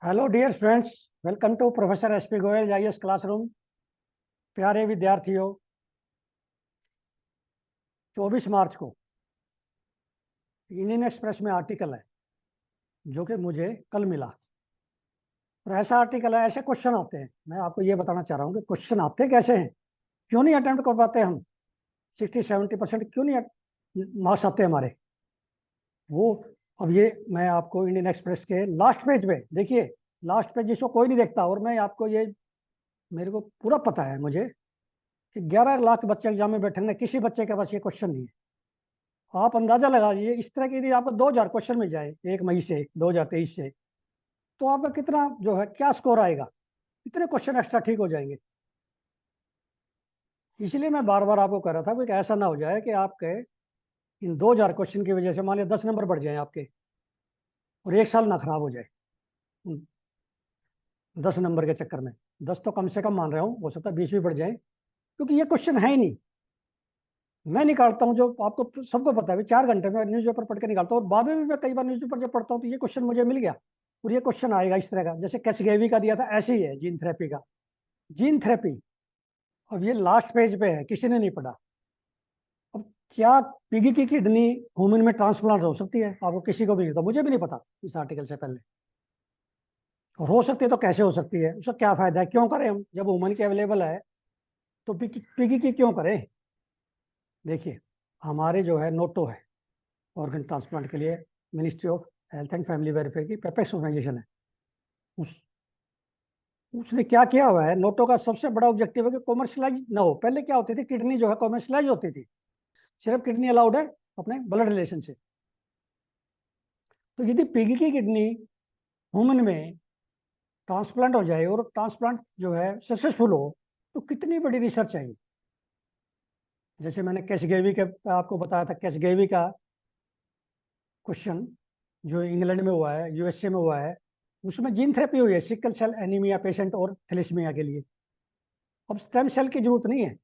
Hello dear students, welcome to professor S P Goyal IAS classroom. प्यारे विद्यार्थियों, 24 मार्च को Indian express में आर्टिकल है जो कि मुझे कल मिला। और ऐसा आर्टिकल है, ऐसे क्वेश्चन आते हैं। मैं आपको ये बताना चाह रहा हूँ कि क्वेश्चन आते कैसे हैं, क्यों नहीं अटेम्प्ट कर पाते हम। 60-70% क्यों नहीं मार्क्स आते हमारे वो। अब ये मैं आपको इंडियन एक्सप्रेस के लास्ट पेज पे देखिए, लास्ट पेज जिसको कोई नहीं देखता, और मैं आपको ये, मेरे को पूरा पता है मुझे कि 11 लाख बच्चे एग्जाम में बैठे हैं, किसी बच्चे के पास ये क्वेश्चन नहीं है। आप अंदाजा लगा लीजिए, इस तरह की यदि आपको 2000 क्वेश्चन मिल जाए 1 मई से 2023 से, तो आपका कितना जो है क्या स्कोर आएगा, कितने क्वेश्चन एक्स्ट्रा ठीक हो जाएंगे। इसलिए मैं बार बार आपको कह रहा था कि ऐसा ना हो जाए कि आपके इन 2000 क्वेश्चन की वजह से मान लिया 10 नंबर बढ़ जाए आपके, और एक साल ना खराब हो जाए उन 10 नंबर के चक्कर में। 10 तो कम से कम मान रहा हूँ, हो सकता है 20 भी बढ़ जाए, क्योंकि ये क्वेश्चन है ही नहीं। मैं निकालता हूँ, जो आपको सबको पता है, 4 घंटे में न्यूज़पेपर पढ़ के निकालता हूँ, और बाद में भी मैं कई बार न्यूज़पेपर जब पढ़ता हूँ तो ये क्वेश्चन मुझे मिल गया। और ये क्वेश्चन आएगा इस तरह का, जैसे कैसगेवी का दिया था, ऐसे ही है जीन थेरेपी का। जीन थेरेपी अब ये लास्ट पेज पे है, किसी ने नहीं पढ़ा। अब क्या पिगी की किडनी ह्यूमन में ट्रांसप्लांट हो सकती है? आपको किसी को भी नहीं, तो मुझे भी नहीं पता इस आर्टिकल से पहले। और हो सकती है तो कैसे हो सकती है, उसका क्या फायदा है, क्यों करें हम जब ह्यूमन की अवेलेबल है, तो पिगी की क्यों करें। देखिए, हमारे जो है नोटो है ऑर्गन ट्रांसप्लांट के लिए, ministry of health and family welfare की पेपेक्स ऑर्गेनाइजेशन है। उस उसने क्या किया हुआ है, नोटो का सबसे बड़ा ऑब्जेक्टिव है कि कॉमर्शलाइज ना हो। पहले क्या होती थी, किडनी जो है कॉमर्शलाइज होती थी, सिर्फ किडनी अलाउड है अपने ब्लड रिलेशन से। तो यदि पिग की किडनी ह्यूमन में ट्रांसप्लांट हो जाए और ट्रांसप्लांट जो है सक्सेसफुल हो, तो कितनी बड़ी रिसर्च चाहिए। जैसे मैंने कैसगेवी के आपको बताया था, कैसगेवी का क्वेश्चन जो इंग्लैंड में हुआ है, यूएसए में हुआ है, उसमें जीन थेरेपी हुई है सिकल सेल एनीमिया पेशेंट और थैलेसीमिया के लिए। अब स्टेम सेल की जरूरत नहीं है,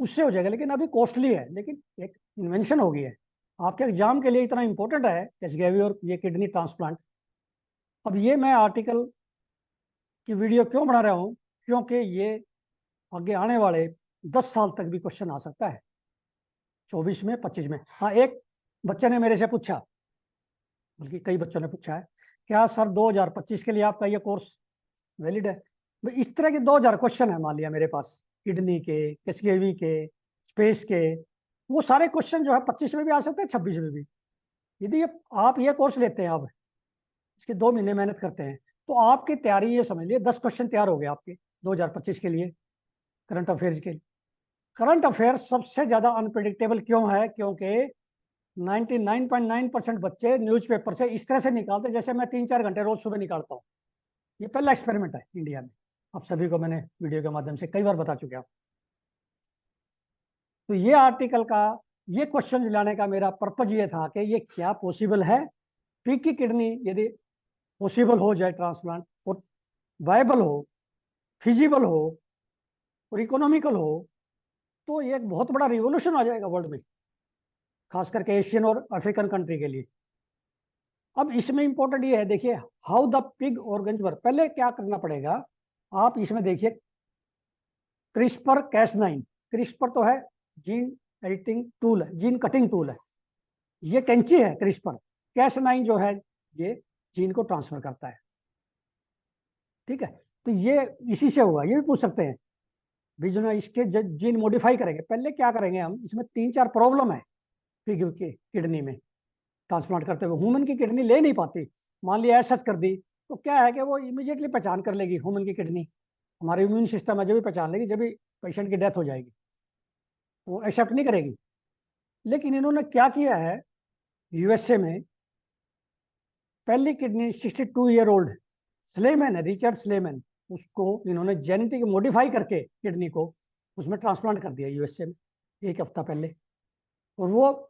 उससे हो जाएगा, लेकिन अभी कॉस्टली है, लेकिन एक इन्वेंशन हो गई है। आपके एग्जाम के लिए इतना इंपॉर्टेंट है कैसगेवी और ये किडनी ट्रांसप्लांट। अब ये मैं आर्टिकल की वीडियो क्यों बना रहा हूँ, क्योंकि ये आगे आने वाले 10 साल तक भी क्वेश्चन आ सकता है, 24 में 25 में। हाँ, एक बच्चे ने मेरे से पूछा, बल्कि कई बच्चों ने पूछा है, क्या सर 2025 के लिए आपका ये कोर्स वैलिड है। भाई, इस तरह के 2000 क्वेश्चन है मान लिया मेरे पास, किडनी के, कैसगेवी के, स्पेस के। वो सारे क्वेश्चन जो है 25 में भी आ सकते हैं, 26 में भी। यदि आप ये कोर्स लेते हैं, आप इसके 2 महीने मेहनत करते हैं, तो आपकी तैयारी ये समझ लिए 10 क्वेश्चन तैयार हो गए आपके 2025 के लिए, करंट अफेयर्स के। करंट अफेयर्स सबसे ज्यादा अनप्रिडिक्टेबल क्यों है, क्योंकि 99.9% बच्चे न्यूज़पेपर से इस तरह से निकालते हैं जैसे मैं 3-4 घंटे रोज सुबह निकालता हूँ। ये पहला एक्सपेरिमेंट है इंडिया में, आप सभी को मैंने वीडियो के माध्यम से कई बार बता चुका हूँ। तो ये आर्टिकल का, ये क्वेश्चन लाने का मेरा पर्पज ये था कि ये क्या पॉसिबल है, पिग की किडनी यदि पॉसिबल हो जाए ट्रांसप्लांट, और वायबल हो, फिजिबल हो, और इकोनॉमिकल हो, तो ये एक बहुत बड़ा रिवोल्यूशन आ जाएगा वर्ल्ड में, खास करके एशियन और अफ्रीकन कंट्री के लिए। अब इसमें इंपॉर्टेंट ये है, देखिए, how the pig organs work. पहले क्या करना पड़ेगा, आप इसमें देखिए, क्रिस्पर कैस9। क्रिस्पर तो है जीन एडिटिंग टूल है, जीन कटिंग टूल है। ये कैंची है क्रिस्पर। कैस9 जो है, ये जीन को ट्रांसफर करता है। ठीक है, तो ये इसी से होगा। ये भी पूछ सकते हैं भी, जो ना इसके जीन मॉडिफाई करेंगे। पहले क्या करेंगे हम, इसमें 3-4 प्रॉब्लम है पिग की किडनी में ट्रांसप्लांट करते हुए। ह्यूमन की किडनी ले नहीं पाती, मान लिया ऐसा कर दी, तो क्या है कि वो इमीडिएटली पहचान कर लेगी ह्यूमन की किडनी। हमारे इम्यून सिस्टम है, जब भी पहचान लेगी, जब भी पेशेंट की डेथ हो जाएगी, वो एक्सेप्ट नहीं करेगी। लेकिन इन्होंने क्या किया है, यूएसए में पहली किडनी 62 ईयर ओल्ड स्लेमैन है, रिचर्ड स्लेमैन, उसको इन्होंने जेनेटिक मॉडिफाई करके किडनी को उसमें ट्रांसप्लांट कर दिया यूएसए में 1 हफ्ता पहले। और वो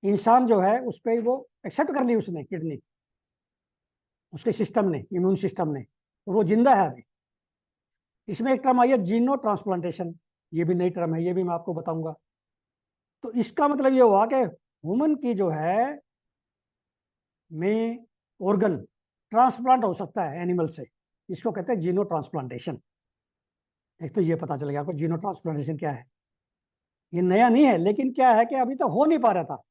इंसान जो है उस पर वो एक्सेप्ट कर ली उसने किडनी, उसके सिस्टम ने, इम्यून सिस्टम ने, और वो जिंदा है अभी। इसमें एक टर्म आई है जीनो ट्रांसप्लांटेशन, ये भी नई टर्म है, ये भी मैं आपको बताऊंगा। तो इसका मतलब ये हुआ कि ह्यूमन की जो है में ऑर्गन ट्रांसप्लांट हो सकता है एनिमल से, इसको कहते हैं जीनो ट्रांसप्लांटेशन। एक तो ये पता चल गया आपको जीनो ट्रांसप्लांटेशन क्या है। ये नया नहीं है, लेकिन क्या है कि अभी तो हो नहीं पा रहा था,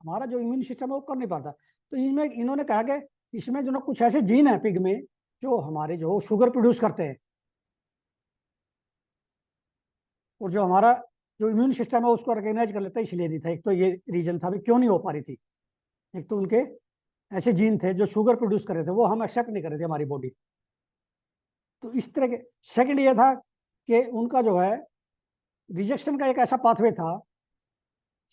हमारा जो इम्यून सिस्टम है वो कर नहीं पाता। तो इसमें इन्होंने कहा कि इसमें जो ना कुछ ऐसे जीन है पिग में जो हमारे जो शुगर प्रोड्यूस करते हैं, और जो हमारा जो इम्यून सिस्टम है उसको रिकॉग्नाइज कर लेता है, इसलिए नहीं था। एक तो ये रीजन था भी क्यों नहीं हो पा रही थी। एक तो उनके ऐसे जीन थे जो शुगर प्रोड्यूस कर रहे थे, वो हम एक्सेप्ट नहीं कर रहे थे हमारी बॉडी। तो इस तरह के सेकंड ये था कि उनका जो है रिजेक्शन का एक ऐसा पाथवे था,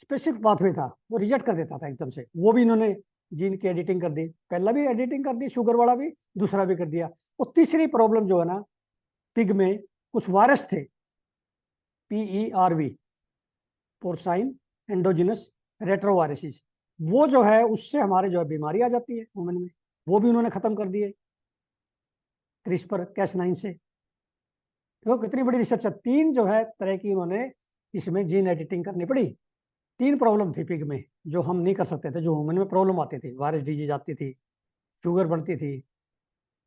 स्पेसिफिक पाथवे था, वो रिजेक्ट कर देता था एकदम से। वो भी इन्होंने जीन की एडिटिंग कर दी, पहला भी एडिटिंग कर दी शुगर वाला भी, दूसरा भी कर दिया। और तीसरी प्रॉब्लम जो है ना, पिग में कुछ वायरस थे, PERV, पोर्साइन एंडोजिनस रेट्रोवायरसिस, वो जो है उससे हमारे जो है बीमारी आ जाती है ह्यूमन में, वो भी उन्होंने खत्म कर दिए क्रिस्पर Cas9 से। देखो कितनी बड़ी रिसर्च है। तीन जो है तरह की उन्होंने इसमें जीन एडिटिंग करनी पड़ी। तीन प्रॉब्लम थी पिग में जो हम नहीं कर सकते थे, जो ह्यूमन में प्रॉब्लम आती थी, वायरस डिजीज आती थी, शुगर बढ़ती थी,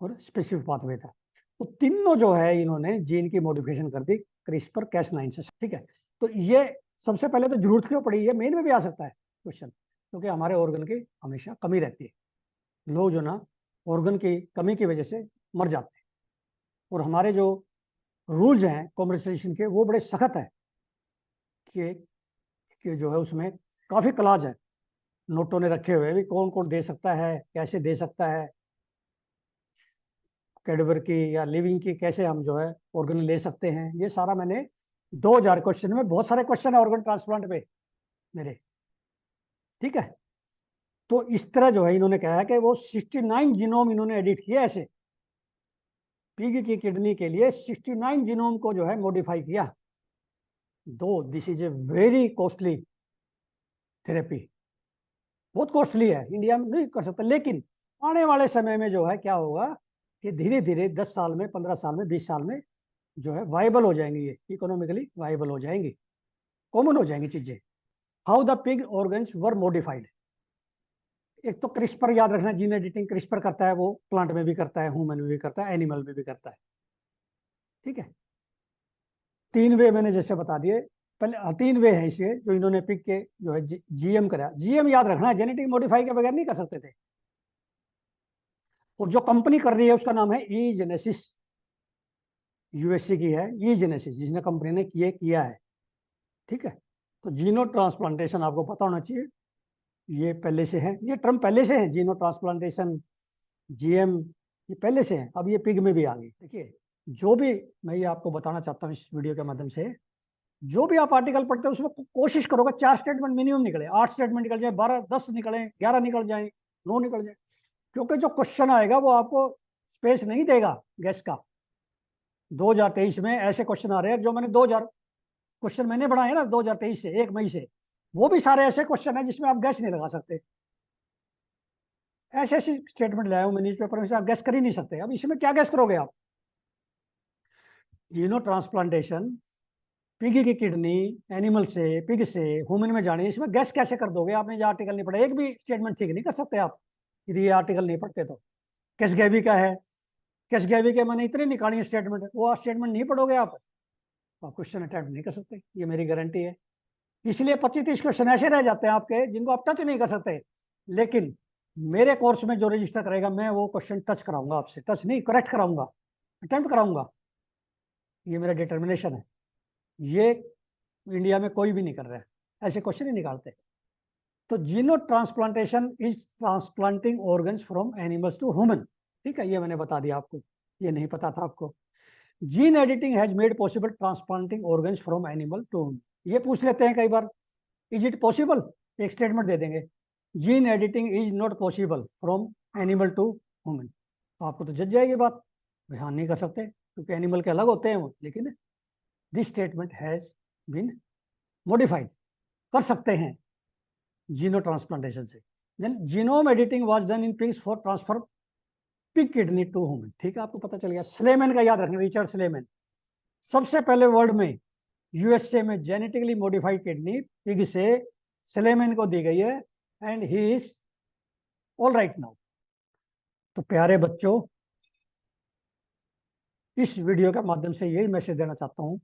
और स्पेसिफिक पाथवे था। तो तीनों जो है इन्होंने जीन की मॉडिफिकेशन कर दी क्रिस्पर Cas9 से। ठीक है, तो ये सबसे पहले तो जरूरत क्यों पड़ी, ये मेन में भी आ सकता है क्वेश्चन, क्योंकि हमारे ऑर्गन की हमेशा कमी रहती है। लोग जो ना ऑर्गन की कमी की वजह से मर जाते हैं, और हमारे जो रूल्स हैं कॉमर्शियलाइजेशन के वो बड़े सख्त है कि जो है उसमें काफ़ी क्लाज है, नोटों ने रखे हुए भी कौन कौन दे सकता है, कैसे दे सकता है, कैडवर की या लिविंग की कैसे हम जो है ऑर्गन ले सकते हैं। ये सारा मैंने 2000 क्वेश्चन में, बहुत सारे क्वेश्चन है ऑर्गन ट्रांसप्लांट पे मेरे। ठीक है, तो इस तरह जो है इन्होंने कहा है कि वो 69 जीनोम इन्होंने एडिट किया ऐसे, पिग की किडनी के लिए 69 जीनोम को जो है मॉडिफाई किया। दो this is a very costly therapy, बहुत कॉस्टली है, इंडिया में नहीं कर सकता। लेकिन आने वाले समय में जो है क्या होगा कि धीरे धीरे 10 साल में, 15 साल में, 20 साल में जो है वाइबल हो जाएंगी, ये इकोनॉमिकली वाइबल हो जाएंगी, कॉमन हो जाएंगी चीजें। How the pig organs were modified. एक तो क्रिस्पर याद रखना, जीन एडिटिंग क्रिस्पर करता है, वो प्लांट में भी करता है, ह्यूमन में भी करता है, एनिमल में भी करता है। ठीक है, तीन वे मैंने जैसे बता दिए पहले, तीन वे है इसे जो इन्होंने पिग के जो है GM करा। GM याद रखना, जेनेटिक मॉडिफाई के बगैर नहीं कर सकते थे। और जो कंपनी कर रही है उसका नाम है ईजेनेसिस, USA की है ईजेनेसिस, जिसने कंपनी ने किया है। ठीक है, तो जीनो ट्रांसप्लांटेशन आपको पता होना चाहिए, ये पहले से है, ये टर्म पहले से है, जीनो ट्रांसप्लांटेशन, GM, ये पहले से है, अब ये पिग में भी आ गई। देखिए, जो भी मैं ये आपको बताना चाहता हूँ इस वीडियो के माध्यम से, जो भी आप आर्टिकल पढ़ते हो उसमें कोशिश करोगे 4 स्टेटमेंट मिनिमम निकले, 8 स्टेटमेंट निकल जाए, 12, 10 निकले, 11 निकल जाए, 9 निकल जाए, क्योंकि जो क्वेश्चन आएगा वो आपको स्पेस नहीं देगा गैस का। 2023 में ऐसे क्वेश्चन आ रहे हैं, जो मैंने 2000 क्वेश्चन मैंने बनाए ना 2023 से 1 मई से, वो भी सारे ऐसे क्वेश्चन है जिसमें आप गैस नहीं लगा सकते। ऐसे ऐसे स्टेटमेंट लाया हूं मैं न्यूज़पेपर में से, आप गैस कर ही नहीं सकते। अब इसमें क्या गैस करोगे आप। जीनो ट्रांसप्लांटेशन, पिग की किडनी एनिमल से पिग से ह्यूमन में जाने, इसमें गैस कैसे कर दोगे। आपने जो आर्टिकल नहीं पढ़ा, एक भी स्टेटमेंट ठीक नहीं कर सकते आप यदि ये आर्टिकल नहीं पढ़ते तो। कैसगैवी का है, कैसगैवी के मैंने इतने निकाली स्टेटमेंट, वो स्टेटमेंट नहीं पढ़ोगे आप क्वेश्चन अटेम्प्ट नहीं कर सकते, ये मेरी गारंटी है। इसलिए 25-30 क्वेश्चन ऐसे रह जाते हैं आपके जिनको आप टच नहीं कर सकते। लेकिन मेरे कोर्स में जो रजिस्टर करेगा, मैं वो क्वेश्चन टच कराऊंगा आपसे, टच नहीं करेक्ट कराऊंगा, अटेम्प्ट कराऊंगा। ये मेरा डिटर्मिनेशन है, ये इंडिया में कोई भी नहीं कर रहा है, ऐसे क्वेश्चन ही निकालते। तो xeno transplantation is transplanting organs from animals to human. ठीक है, ये मैंने बता दिया आपको, ये नहीं पता था आपको। Gene editing has made possible transplanting organs from animal to human. ये पूछ लेते हैं कई बार, इज इट पॉसिबल, एक स्टेटमेंट दे देंगे, gene editing is not possible from animal to human. तो आपको तो जज जाएगी बात, ध्यान नहीं कर सकते क्योंकि एनिमल के अलग होते हैं वो। लेकिन this statement has been modified, कर सकते हैं जीनो ट्रांसप्लांटेशन से। Then genome editing was done in pigs for transfer pig kidney to human. ठीक है, आपको पता चल गया। स्लेमैन का याद रखना, रिचर्ड स्लेमैन, सबसे पहले वर्ल्ड में USA में जेनेटिकली मॉडिफाइड किडनी पिग से स्लेमैन को दी गई है, and he is all right now. तो प्यारे बच्चों, इस वीडियो के माध्यम से यही मैसेज देना चाहता हूँ,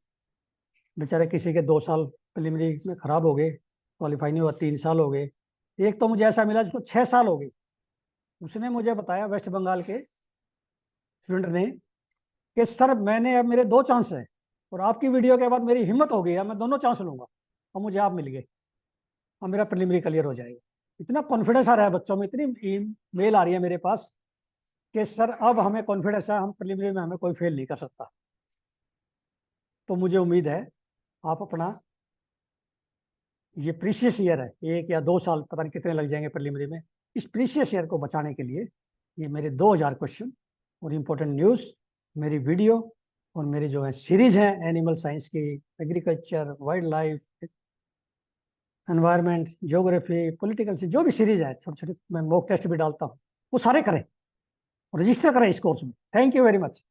बेचारे किसी के 2 साल प्रिलिमिनरी में खराब हो गए, क्वालिफाई नहीं हुआ, 3 साल हो गए। एक तो मुझे ऐसा मिला जिसको 6 साल हो गए। उसने मुझे बताया, वेस्ट बंगाल के स्टूडेंट ने, कि सर मैंने अब मेरे 2 चांस है और आपकी वीडियो के बाद मेरी हिम्मत हो गई है, मैं दोनों चांस लूंगा और मुझे आप मिल गए और मेरा प्रिलिमिनरी क्लियर हो जाएगा। इतना कॉन्फिडेंस आ रहा है बच्चों में, इतनी मेल आ रही है मेरे पास कि सर अब हमें कॉन्फिडेंस है, हम प्रिलिमिनरी में हमें कोई फेल नहीं कर सकता। तो मुझे उम्मीद है आप अपना, ये प्रीशियस ईयर है, 1 या 2 साल पता नहीं कितने लग जाएंगे प्रिलिमिनरी में, इस प्रीशियस ईयर को बचाने के लिए ये मेरे 2000 क्वेश्चन और इम्पोर्टेंट न्यूज़, मेरी वीडियो और मेरी जो है सीरीज है एनिमल साइंस की, agriculture, wild life, environment, geography, political से जो भी सीरीज है, छोटे छोटे मैं मॉक टेस्ट भी डालता हूँ, वो सारे करें, रजिस्टर करें इस कोर्स में। Thank you very much.